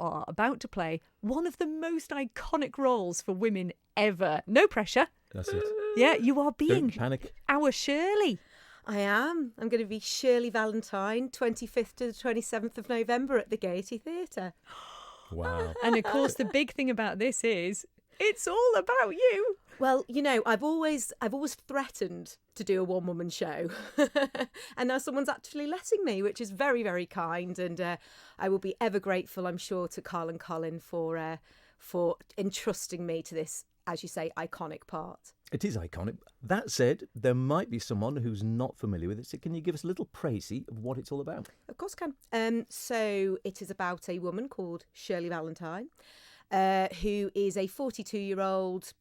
are about to play one of the most iconic roles for women ever. No pressure. That's it. Yeah, you are being Don't panic. our Shirley. I am. I'm going to be Shirley Valentine, 25th to the 27th of November at the Gaiety Theatre. Wow. And of course, the big thing about this is it's all about you. Well, you know, I've always threatened to do a one-woman show, and now someone's actually letting me, which is very, very kind. And I will be ever grateful, I'm sure, to Carl and Colin for entrusting me to this, as you say, iconic part. It is iconic. That said, there might be someone who's not familiar with it. So can you give us a little précis of what it's all about? Of course, I can. So it is about a woman called Shirley Valentine, who is a 42-year-old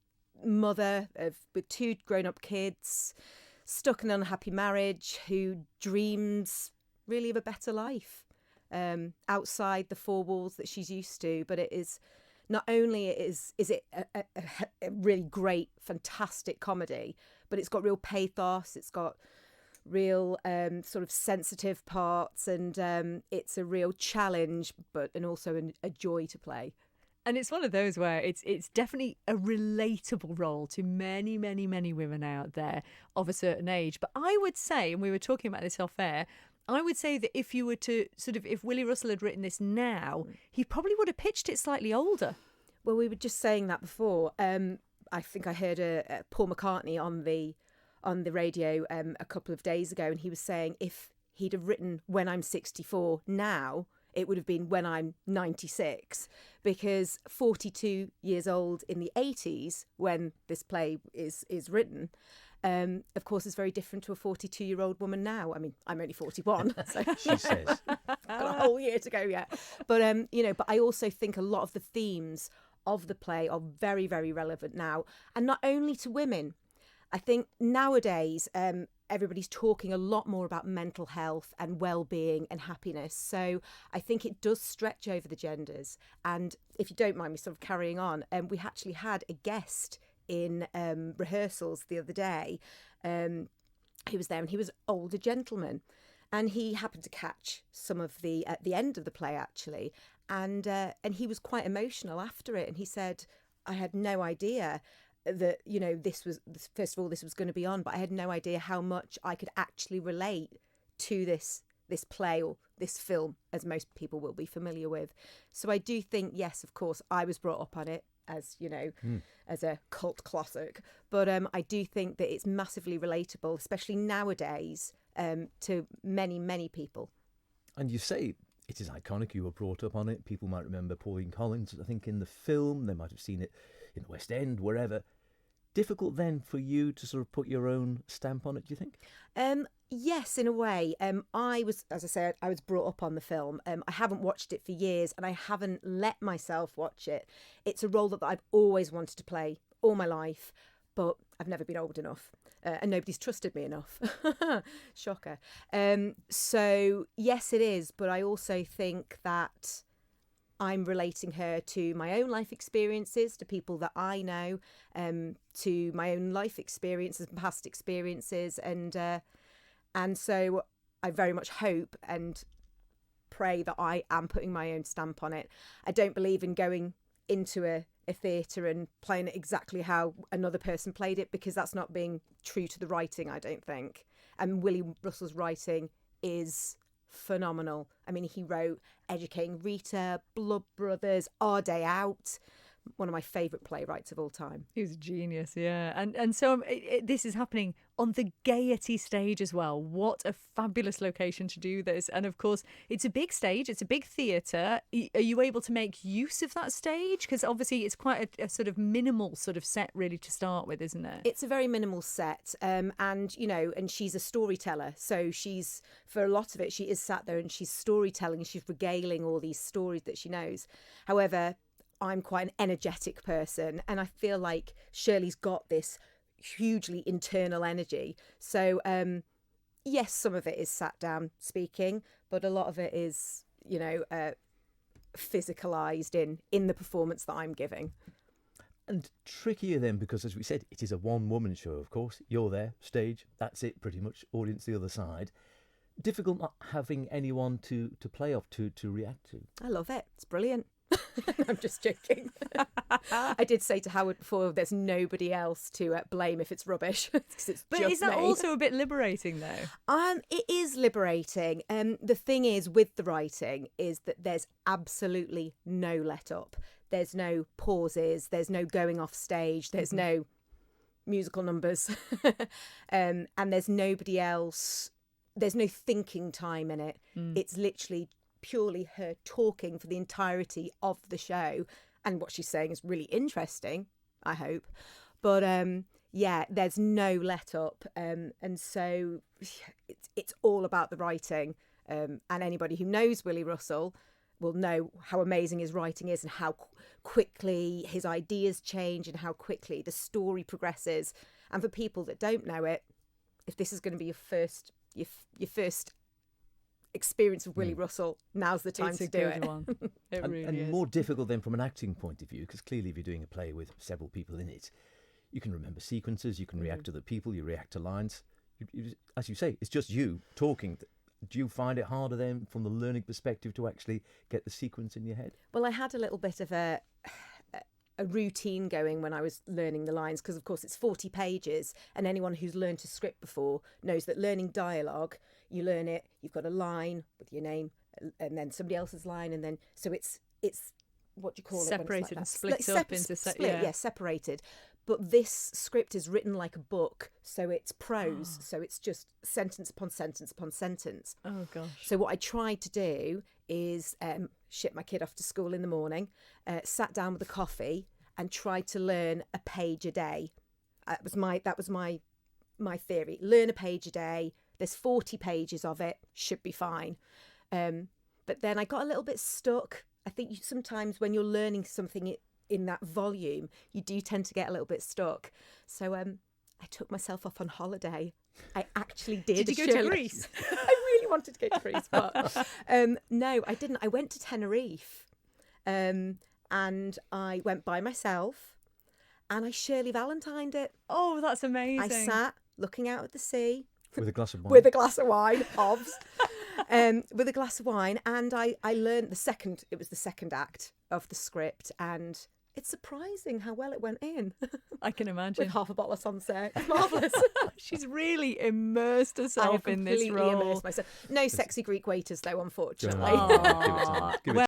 mother with 2 grown-up kids, stuck in an unhappy marriage, who dreams really of a better life outside the 4 walls that she's used to. But it is not only is it a really great, fantastic comedy, but it's got real pathos. It's got real sort of sensitive parts, and it's a real challenge, and also a joy to play. And it's one of those where it's definitely a relatable role to many, many, many women out there of a certain age. But I would say, and we were talking about this off air, I would say that if you were to if Willie Russell had written this now, he probably would have pitched it slightly older. Well, we were just saying that before. I think I heard Paul McCartney on the radio a couple of days ago, and he was saying if he'd have written When I'm 64 now, it would have been When I'm 96, because 42 years old in the 80s when this play is written, of course, is very different to a 42-year-old woman now. I mean, I'm only 41, so She says. got a whole year to go yet. But but I also think a lot of the themes of the play are very, very relevant now, and not only to women. I think nowadays everybody's talking a lot more about mental health and well-being and happiness. So I think it does stretch over the genders. And if you don't mind me sort of carrying on, we actually had a guest in rehearsals the other day. He was there, and he was an older gentleman, and he happened to catch some of at the end of the play actually, and he was quite emotional after it, and he said, I had no idea that, you know, this was, first of all, this was going to be on, but I had no idea how much I could actually relate to this play or this film, as most people will be familiar with. So I do think, yes, of course, I was brought up on it, as you know, as a cult classic, but I do think that it's massively relatable, especially nowadays, to many, many people. And you say it is iconic, you were brought up on it. People might remember Pauline Collins, I think, in the film. They might have seen it in the West End, wherever. Difficult then for you to sort of put your own stamp on it, do you think? Yes, in a way. I was, as I said, I was brought up on the film. I haven't watched it for years, and I haven't let myself watch it. It's a role that I've always wanted to play all my life, but I've never been old enough, and nobody's trusted me enough. Shocker. So yes, it is, but I also think that I'm relating her to my own life experiences, to people that I know, to my own life experiences and past experiences, and so I very much hope and pray that I am putting my own stamp on it. I don't believe in going into a theatre and playing it exactly how another person played it, because that's not being true to the writing, I don't think. And Willie Russell's writing is phenomenal. I mean, he wrote Educating Rita, Blood Brothers, Our Day Out, one of my favourite playwrights of all time. He was a genius, yeah. And so this is happening on the Gaiety stage as well. What a fabulous location to do this. And of course, it's a big stage, it's a big theatre. Are you able to make use of that stage? Because obviously it's quite a sort of minimal sort of set really to start with, isn't it? It's a very minimal set. And, you know, and she's a storyteller. So she's, for a lot of it, she is sat there and she's storytelling, she's regaling all these stories that she knows. However, I'm quite an energetic person, and I feel like Shirley's got this hugely internal energy. So yes, some of it is sat down speaking, but a lot of it is, you know, physicalized in the performance that I'm giving. And trickier then, because as we said, it is a one-woman show, of course. You're there, stage, that's it pretty much, audience the other side. Difficult not having anyone to play off, to react to. I love it. It's brilliant. I'm just joking. I did say to Howard before, there's nobody else to blame if it's rubbish. 'Cause it's But just is that me. also a bit liberating, though? It is liberating. The thing is with the writing is that there's absolutely no let up. There's no pauses. There's no going off stage. There's no musical numbers. And there's nobody else. There's no thinking time in it. It's literally purely her talking for the entirety of the show. And what she's saying is really interesting, I hope. But yeah, there's no let up. And so it's all about the writing. And anybody who knows Willie Russell will know how amazing his writing is and how quickly his ideas change and how quickly the story progresses. And for people that don't know it, if this is going to be your first experience of Willie Russell, now's the time It's to a do good it. one. It And, really and is. more difficult then from an acting point of view, because clearly if you're doing a play with several people in it, you can remember sequences, you can react to the people, you react to lines. As you say, it's just you talking. Do you find it harder then from the learning perspective to actually get the sequence in your head? Well, I had a little bit of a routine going when I was learning the lines, because of course it's 40 pages, and anyone who's learned a script before knows that learning dialogue, you learn it, you've got a line with your name and then somebody else's line, and then so it's what do you call it when it's Separated like and that? split Like up into yeah, separated. But this script is written like a book, so it's prose, so it's just sentence upon sentence upon sentence. Oh gosh. So what I tried to do is ship my kid off to school in the morning, sat down with a coffee and tried to learn a page a day. That was my theory. Learn a page a day. There's 40 pages of it. Should be fine. But then I got a little bit stuck. I think sometimes when you're learning something in that volume, you do tend to get a little bit stuck. So I took myself off on holiday. I actually did. Did you go to Greece? I really wanted to go to Greece, but no, I didn't. I went to Tenerife, and I went by myself, and I Shirley Valentined it. Oh, that's amazing. I sat looking out at the sea With a glass of wine? with a glass of wine, with a glass of wine, and I learned it was the second act of the script, and it's surprising how well it went in. I can imagine. With half a bottle of sunset. It's marvellous. She's really immersed I herself in this completely role. immersed myself. No sexy Greek waiters though, unfortunately. Give it time. Give it time.